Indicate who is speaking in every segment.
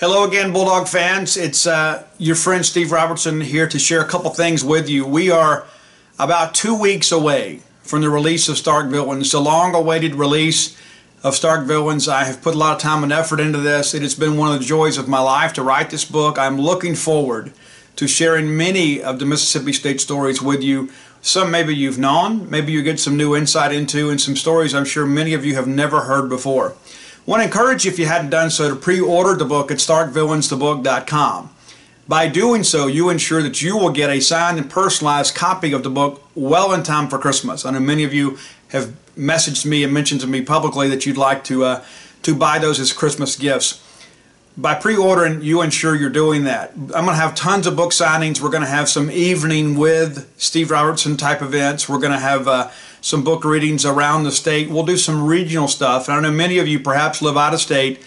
Speaker 1: Hello again, Bulldog fans. It's your friend Steve Robertson here to share a couple things with you. We are about 2 weeks away from the release of Stark Villains, the long-awaited release of Stark Villains. I have put a lot of time and effort into this. It has been one of the joys of my life to write this book. I'm looking forward to sharing many of the Mississippi State stories with you. Some maybe you've known, maybe you get some new insight into, and some stories I'm sure many of you have never heard before. I want to encourage you, if you hadn't done so, to pre-order the book at starkvillainsthebook.com. By doing so, you ensure that you will get a signed and personalized copy of the book well in time for Christmas. I know many of you have messaged me and mentioned to me publicly that you'd like to buy those as Christmas gifts. By pre-ordering, you ensure you're doing that. I'm going to have tons of book signings. We're going to have some evening with Steve Robertson type events. We're going to have some book readings around the state. We'll do some regional stuff. And I know many of you perhaps live out of state,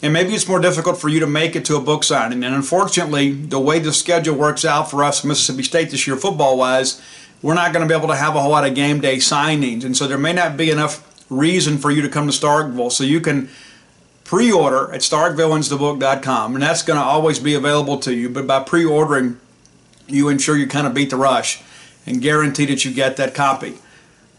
Speaker 1: and maybe it's more difficult for you to make it to a book signing. And unfortunately, the way the schedule works out for us in Mississippi State this year, football-wise, we're not going to be able to have a whole lot of game day signings. And so there may not be enough reason for you to come to Starkville. So you can pre-order at starkvillainsthebook.com, and that's going to always be available to you. But by pre-ordering, you ensure you kind of beat the rush and guarantee that you get that copy.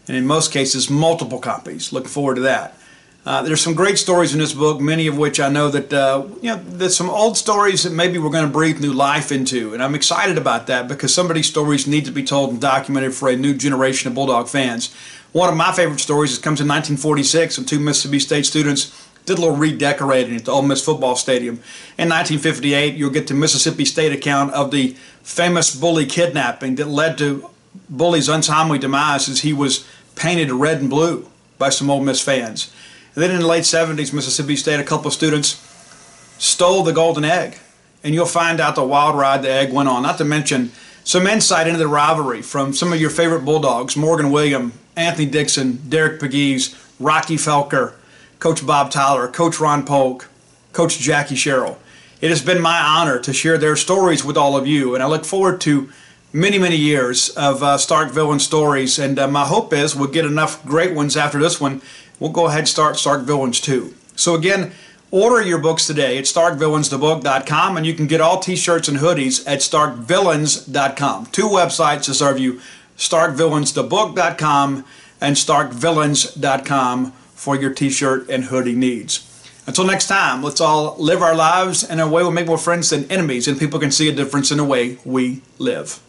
Speaker 1: And in most cases, multiple copies. Look forward to that. There's some great stories in this book, many of which I know that there's some old stories that maybe we're going to breathe new life into, and I'm excited about that because some of these stories need to be told and documented for a new generation of Bulldog fans. One of my favorite stories comes in 1946 when two Mississippi State students did a little redecorating at the Ole Miss football stadium. In 1958, you'll get the Mississippi State account of the famous Bully kidnapping that led to Bully's untimely demise as he was painted red and blue by some Ole Miss fans. And then in the late 70s, Mississippi State, a couple of students stole the golden egg. And you'll find out the wild ride the egg went on. Not to mention some insight into the rivalry from some of your favorite Bulldogs, Morgan William, Anthony Dixon, Derek Pegues, Rocky Felker, Coach Bob Tyler, Coach Ron Polk, Coach Jackie Sherrill. It has been my honor to share their stories with all of you, and I look forward to many, many years of Stark Villains stories, and my hope is we'll get enough great ones after this one. We'll go ahead and start Stark Villains 2. So again, order your books today at starkvillainsthebook.com, and you can get all t-shirts and hoodies at starkvillains.com. Two websites to serve you, starkvillainsthebook.com and starkvillains.com for your t-shirt and hoodie needs. Until next time, let's all live our lives in a way we'll make more friends than enemies, and people can see a difference in the way we live.